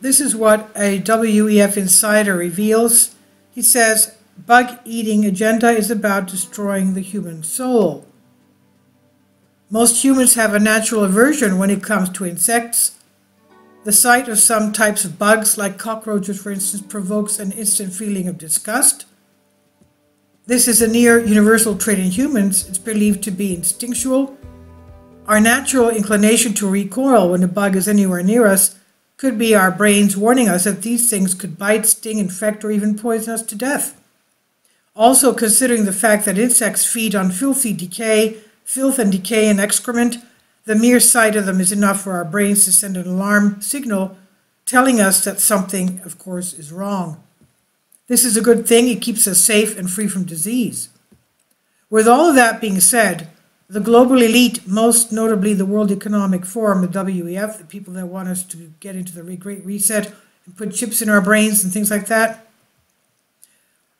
This is what a WEF insider reveals. He says, bug-eating agenda is about destroying the human soul. Most humans have a natural aversion when it comes to insects. The sight of some types of bugs, like cockroaches for instance, provokes an instant feeling of disgust. This is a near universal trait in humans. It's believed to be instinctual. Our natural inclination to recoil when a bug is anywhere near us could be our brains warning us that these things could bite, sting, infect, or even poison us to death. Also, considering the fact that insects feed on filth and decay and excrement, the mere sight of them is enough for our brains to send an alarm signal telling us that something, of course, is wrong. This is a good thing. It keeps us safe and free from disease. With all of that being said, the global elite, most notably the World Economic Forum, the WEF, the people that want us to get into the Great Reset and put chips in our brains and things like that,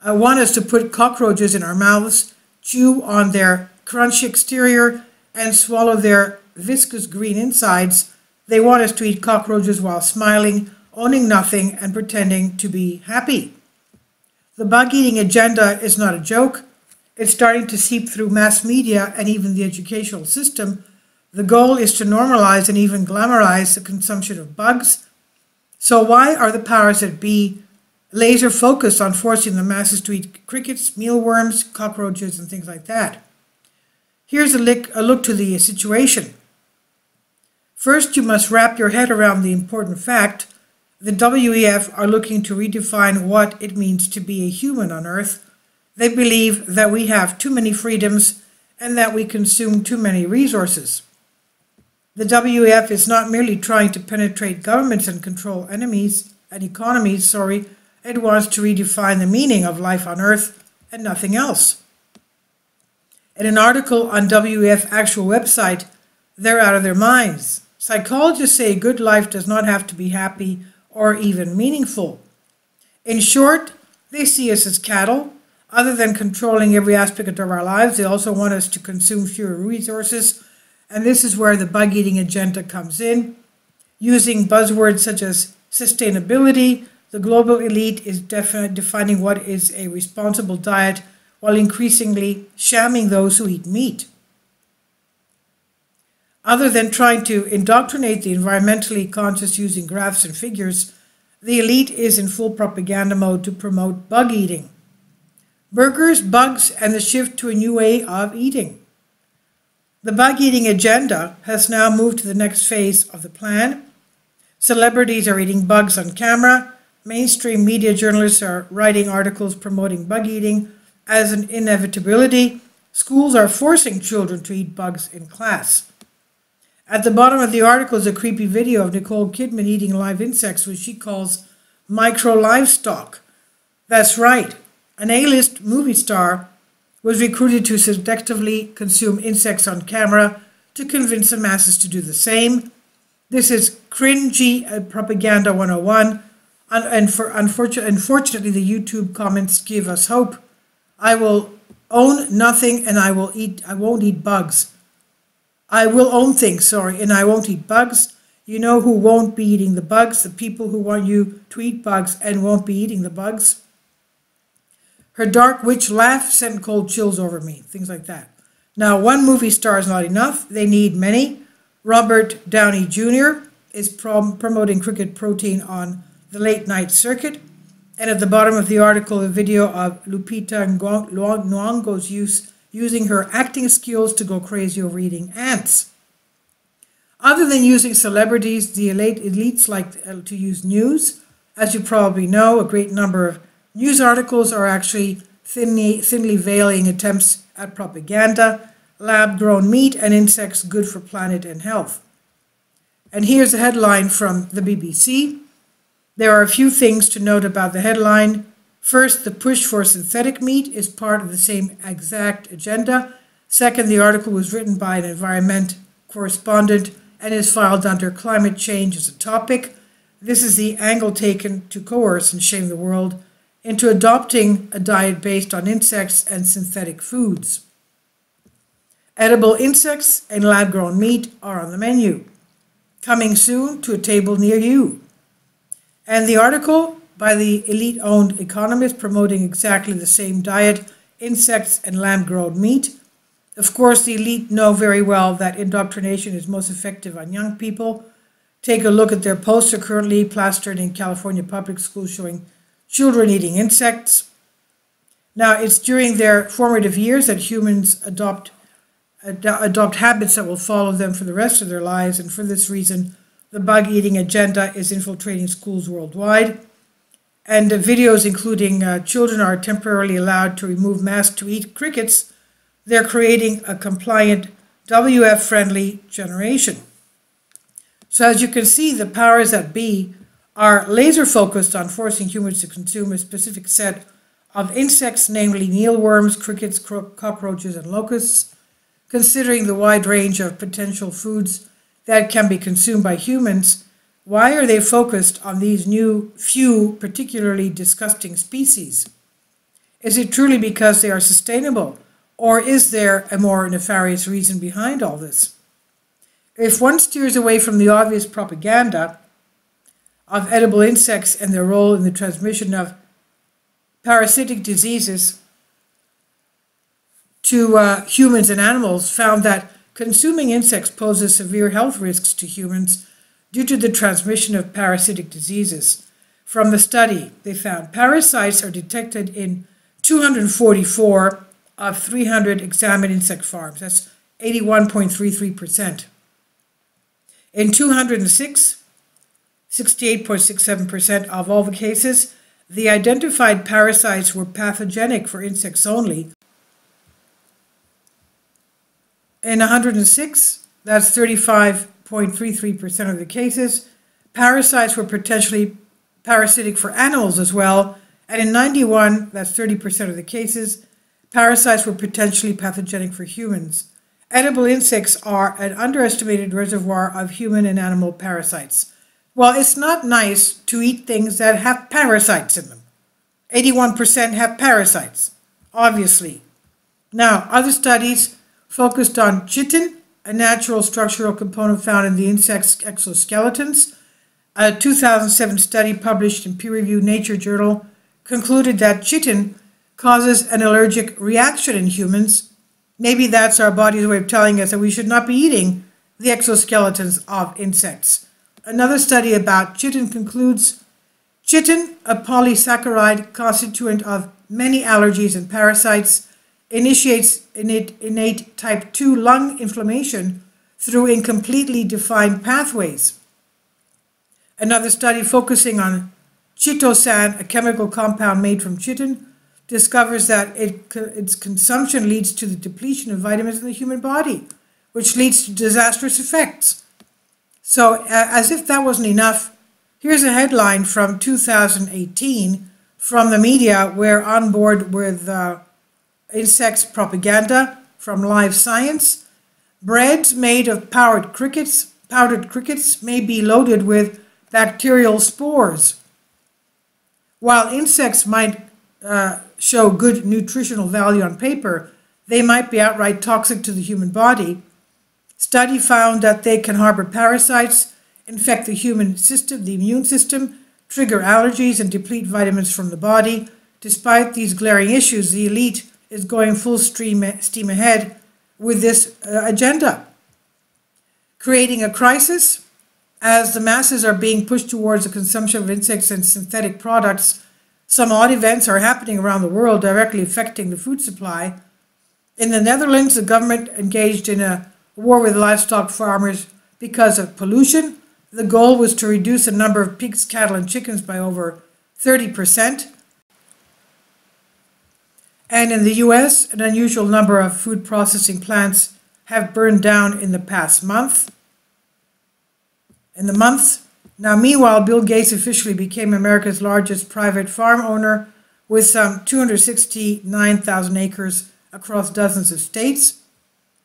want us to put cockroaches in our mouths, chew on their crunchy exterior, and swallow their viscous green insides. They want us to eat cockroaches while smiling, owning nothing, and pretending to be happy. The bug-eating agenda is not a joke. It's starting to seep through mass media and even the educational system. The goal is to normalize and even glamorize the consumption of bugs. So why are the powers that be laser focused on forcing the masses to eat crickets, mealworms, cockroaches, and things like that? Here's a look to the situation. First, you must wrap your head around the important fact the WEF are looking to redefine what it means to be a human on Earth. They believe that we have too many freedoms and that we consume too many resources. The WEF is not merely trying to penetrate governments and control economies. It wants to redefine the meaning of life on Earth and nothing else. In an article on WEF actual website, they're out of their minds. Psychologists say a good life does not have to be happy or even meaningful. In short, they see us as cattle. Other than controlling every aspect of our lives, they also want us to consume fewer resources. And this is where the bug-eating agenda comes in. Using buzzwords such as sustainability, the global elite is defining what is a responsible diet while increasingly shamming those who eat meat. Other than trying to indoctrinate the environmentally conscious using graphs and figures, the elite is in full propaganda mode to promote bug eating. Burgers, bugs, and the shift to a new way of eating. The bug-eating agenda has now moved to the next phase of the plan. Celebrities are eating bugs on camera. Mainstream media journalists are writing articles promoting bug eating as an inevitability. Schools are forcing children to eat bugs in class. At the bottom of the article is a creepy video of Nicole Kidman eating live insects, which she calls micro-livestock. That's right. An A-list movie star was recruited to seductively consume insects on camera to convince the masses to do the same. This is cringy propaganda 101, and unfortunately the YouTube comments give us hope. I will own nothing and I won't eat bugs. I will own things, and I won't eat bugs. You know who won't be eating the bugs? The people who want you to eat bugs and won't be eating the bugs. Her dark witch laugh sent cold chills over me, things like that. Now, one movie star is not enough. They need many. Robert Downey Jr. is promoting cricket protein on the late night circuit. And at the bottom of the article, a video of Lupita Nyong'o's using her acting skills to go crazy over eating ants. Other than using celebrities, the elites like to use news. As you probably know, a great number of news articles are actually thinly veiling attempts at propaganda, lab-grown meat and insects good for planet and health. And here's a headline from the BBC. There are a few things to note about the headline. First, the push for synthetic meat is part of the same exact agenda. Second, the article was written by an environment correspondent and is filed under climate change as a topic. This is the angle taken to coerce and shame the world into adopting a diet based on insects and synthetic foods. Edible insects and lab-grown meat are on the menu. Coming soon to a table near you. And the article by the elite-owned economist promoting exactly the same diet, insects and lab-grown meat. Of course, the elite know very well that indoctrination is most effective on young people. Take a look at their poster currently plastered in California public schools showing children eating insects. Now, it's during their formative years that humans adopt habits that will follow them for the rest of their lives, and for this reason, the bug-eating agenda is infiltrating schools worldwide. And videos including children are temporarily allowed to remove masks to eat crickets. They're creating a compliant, WEF-friendly generation. So as you can see, the powers that be are laser-focused on forcing humans to consume a specific set of insects, namely mealworms, crickets, cockroaches, and locusts. Considering the wide range of potential foods that can be consumed by humans, why are they focused on these few particularly disgusting species? Is it truly because they are sustainable, or is there a more nefarious reason behind all this? If one steers away from the obvious propaganda of edible insects and their role in the transmission of parasitic diseases to humans and animals, found that consuming insects poses severe health risks to humans due to the transmission of parasitic diseases. From the study, they found parasites are detected in 244 of 300 examined insect farms. That's 81.33%. In 206, 68.67% of all the cases, the identified parasites were pathogenic for insects only. In 106, that's 35.33% of the cases, parasites were potentially parasitic for animals as well. And in 91, that's 30% of the cases, parasites were potentially pathogenic for humans. Edible insects are an underestimated reservoir of human and animal parasites. Well, it's not nice to eat things that have parasites in them. 81% have parasites, obviously. Now, other studies focused on chitin, a natural structural component found in the insect's exoskeletons. A 2007 study published in peer-reviewed Nature journal concluded that chitin causes an allergic reaction in humans. Maybe that's our body's way of telling us that we should not be eating the exoskeletons of insects. Another study about chitin concludes, chitin, a polysaccharide constituent of many allergies and parasites, initiates innate type 2 lung inflammation through incompletely defined pathways. Another study focusing on chitosan, a chemical compound made from chitin, discovers that its consumption leads to the depletion of vitamins in the human body, which leads to disastrous effects. So, as if that wasn't enough, here's a headline from 2018 from the media. We're on board with insects propaganda from Live Science. Breads made of powdered crickets may be loaded with bacterial spores. While insects might show good nutritional value on paper, they might be outright toxic to the human body. Study found that they can harbor parasites, infect the human system, the immune system, trigger allergies, and deplete vitamins from the body. Despite these glaring issues, the elite is going full steam ahead with this agenda, creating a crisis as the masses are being pushed towards the consumption of insects and synthetic products. Some odd events are happening around the world directly affecting the food supply. In the Netherlands, the government engaged in a war with livestock farmers because of pollution. The goal was to reduce the number of pigs, cattle, and chickens by over 30%. And in the US, an unusual number of food processing plants have burned down in the past month. Now, meanwhile, Bill Gates officially became America's largest private farm owner with some 269,000 acres across dozens of states.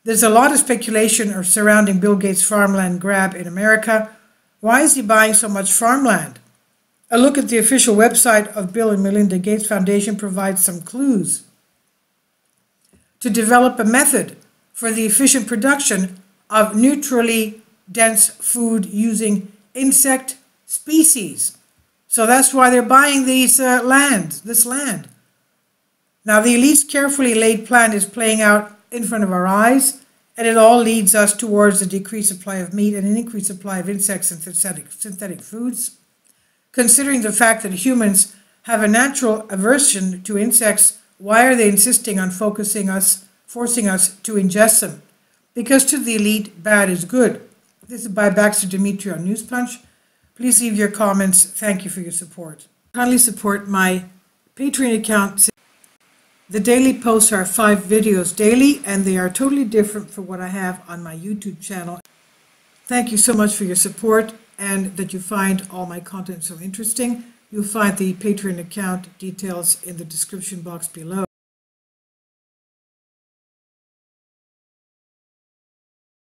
There's a lot of speculation surrounding Bill Gates' farmland grab in America. Why is he buying so much farmland? A look at the official website of Bill and Melinda Gates Foundation provides some clues. To develop a method for the efficient production of neutrally dense food using insect species. So that's why they're buying this land. Now the elite's carefully laid plan is playing out in front of our eyes, and it all leads us towards a decreased supply of meat and an increased supply of insects and synthetic foods. Considering the fact that humans have a natural aversion to insects, why are they insisting on forcing us to ingest them? Because to the elite, bad is good. This is by Baxter Dimitri on News Punch. Please leave your comments. Thank you for your support. Kindly support my Patreon account. The daily posts are 5 videos daily, and they are totally different from what I have on my YouTube channel. Thank you so much for your support and that you find all my content so interesting. You'll find the Patreon account details in the description box below.